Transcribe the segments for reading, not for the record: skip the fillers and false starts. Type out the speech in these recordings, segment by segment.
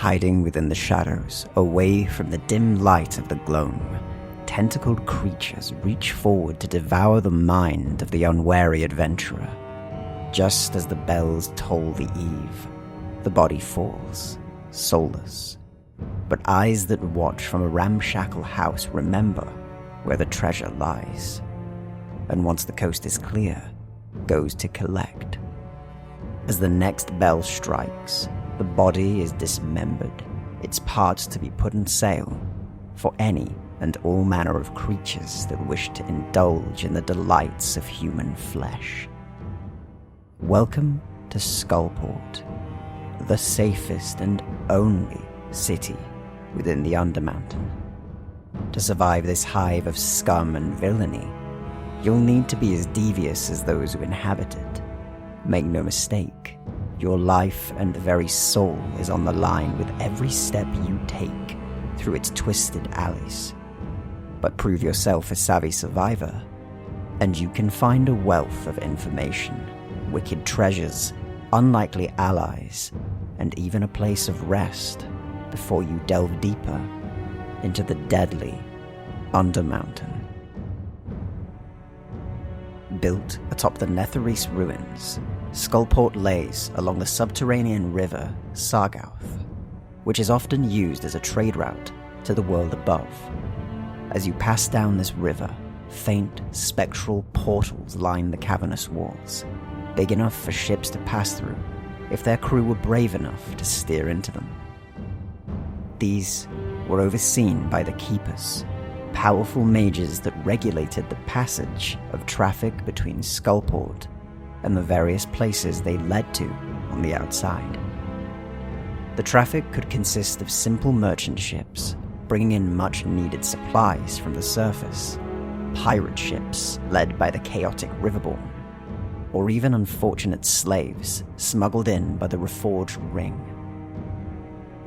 Hiding within the shadows, away from the dim light of the gloam, tentacled creatures reach forward to devour the mind of the unwary adventurer. Just as the bells toll the eve, the body falls, soulless. But eyes that watch from a ramshackle house remember where the treasure lies, and once the coast is clear, goes to collect. As the next bell strikes, the body is dismembered, its parts to be put in sale for any and all manner of creatures that wish to indulge in the delights of human flesh. Welcome to Skullport, the safest and only city within the Undermountain. To survive this hive of scum and villainy, you'll need to be as devious as those who inhabit it. Make no mistake, your life and very soul is on the line with every step you take through its twisted alleys. But prove yourself a savvy survivor, and you can find a wealth of information, wicked treasures, unlikely allies, and even a place of rest before you delve deeper into the deadly Undermountain. Built atop the Netherese ruins, Skullport lays along the subterranean river Sargauth, which is often used as a trade route to the world above. As you pass down this river, faint, spectral portals line the cavernous walls, big enough for ships to pass through if their crew were brave enough to steer into them. These were overseen by the Keepers, powerful mages that regulated the passage of traffic between Skullport and the various places they led to on the outside. The traffic could consist of simple merchant ships bringing in much-needed supplies from the surface, pirate ships led by the chaotic Riverborn, or even unfortunate slaves smuggled in by the Reforged Ring.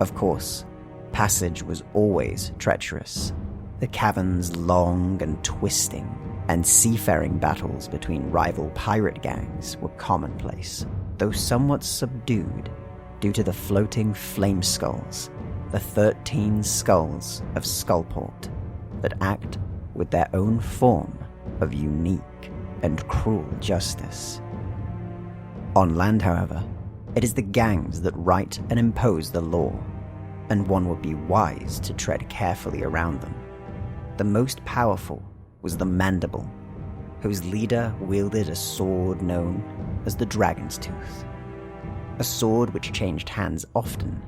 Of course, passage was always treacherous, the caverns long and twisting, and seafaring battles between rival pirate gangs were commonplace, though somewhat subdued due to the floating flameskulls, the 13 skulls of Skullport, that act with their own form of unique and cruel justice. On land, however, it is the gangs that write and impose the law, and one would be wise to tread carefully around them. The most powerful was the Mandible, whose leader wielded a sword known as the Dragon's Tooth, a sword which changed hands often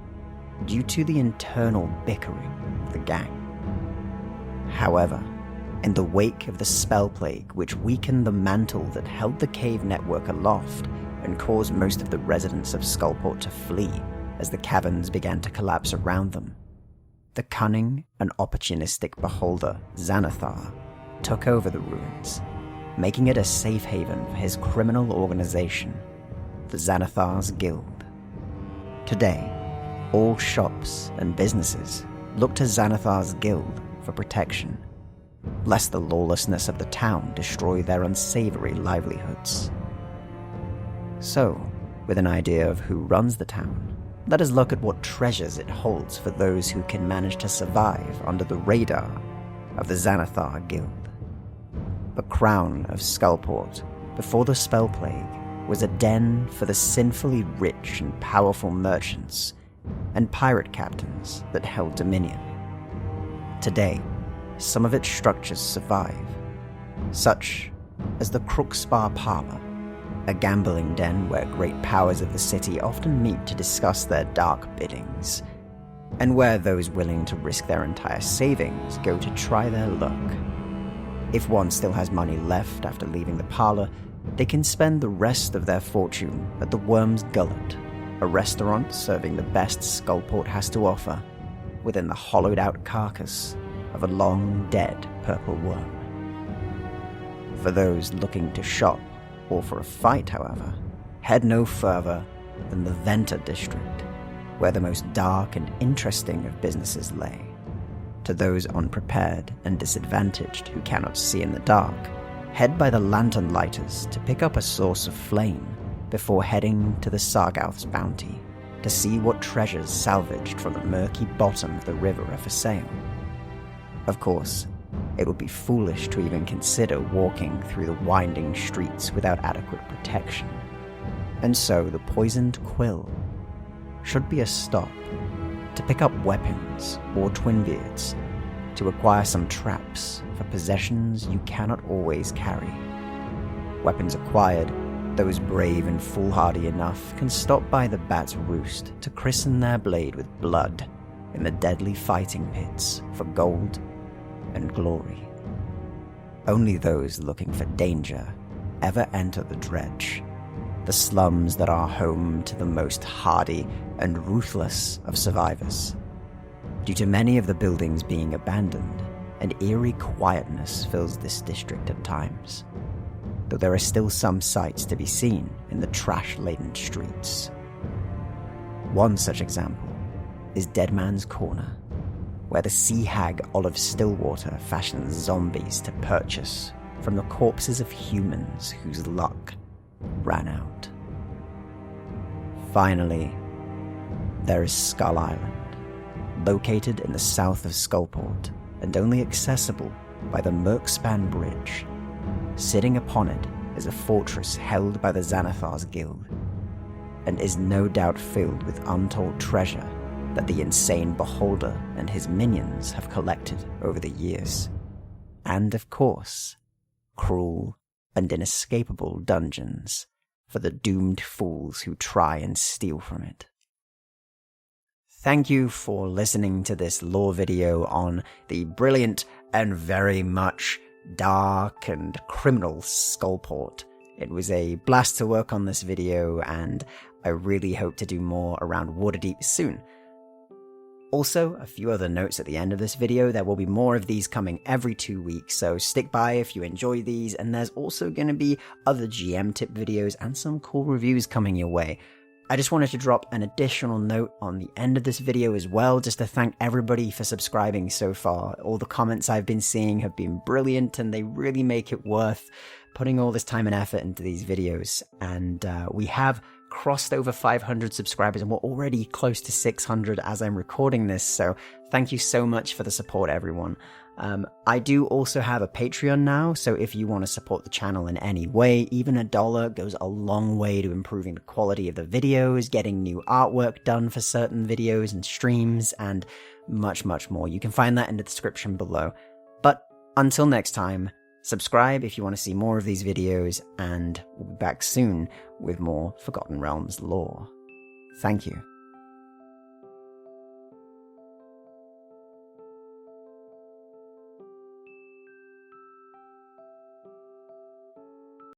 due to the internal bickering of the gang. However, in the wake of the spell plague which weakened the mantle that held the cave network aloft and caused most of the residents of Skullport to flee as the caverns began to collapse around them, the cunning and opportunistic beholder Xanathar took over the ruins, making it a safe haven for his criminal organization, the Xanathar's Guild. Today, all shops and businesses look to Xanathar's Guild for protection, lest the lawlessness of the town destroy their unsavory livelihoods. So, with an idea of who runs the town, let us look at what treasures it holds for those who can manage to survive under the radar of the Xanathar Guild. The crown of Skullport, before the spell plague, was a den for the sinfully rich and powerful merchants and pirate captains that held dominion. Today, some of its structures survive, such as the Crookspar Parlor, a gambling den where great powers of the city often meet to discuss their dark biddings, and where those willing to risk their entire savings go to try their luck. If one still has money left after leaving the parlor, they can spend the rest of their fortune at the Worm's Gullet, a restaurant serving the best Skullport has to offer within the hollowed-out carcass of a long-dead purple worm. For those looking to shop or for a fight, however, head no further than the Venta district, where the most dark and interesting of businesses lay. To those unprepared and disadvantaged who cannot see in the dark, head by the lantern lighters to pick up a source of flame before heading to the Sargauth's bounty, to see what treasures salvaged from the murky bottom of the river are for sale. Of course, it would be foolish to even consider walking through the winding streets without adequate protection, and so the Poisoned Quill should be a stop to pick up weapons or twinbeards, to acquire some traps for possessions you cannot always carry. Weapons acquired, those brave and foolhardy enough can stop by the Bat's Roost to christen their blade with blood in the deadly fighting pits for gold and glory. Only those looking for danger ever enter the Dredge, the slums that are home to the most hardy and ruthless of survivors. Due to many of the buildings being abandoned, an eerie quietness fills this district at times, though there are still some sights to be seen in the trash-laden streets. One such example is Dead Man's Corner, where the sea hag Olive Stillwater fashions zombies to purchase from the corpses of humans whose luck ran out. Finally, there is Skull Island, located in the south of Skullport and only accessible by the Merkspan Bridge. Sitting upon it is a fortress held by the Xanathar's Guild, and is no doubt filled with untold treasure that the insane Beholder and his minions have collected over the years. And of course, cruel and inescapable dungeons for the doomed fools who try and steal from it. Thank you for listening to this lore video on the brilliant and very much dark and criminal Skullport. It was a blast to work on this video, and I really hope to do more around Waterdeep soon. Also, a few other notes at the end of this video. There will be more of these coming every 2 weeks, so stick by if you enjoy these, and there's also going to be other GM tip videos and some cool reviews coming your way. I just wanted to drop an additional note on the end of this video as well, just to thank everybody for subscribing so far. All the comments I've been seeing have been brilliant, and they really make it worth putting all this time and effort into these videos. And we have crossed over 500 subscribers, and we're already close to 600 as I'm recording this, so thank you so much for the support, everyone. I do also have a Patreon now, so if you want to support the channel in any way, even $1 goes a long way to improving the quality of the videos, getting new artwork done for certain videos and streams, and much, much more. You can find that in the description below. But until next time, subscribe if you want to see more of these videos, and we'll be back soon with more Forgotten Realms lore. Thank you.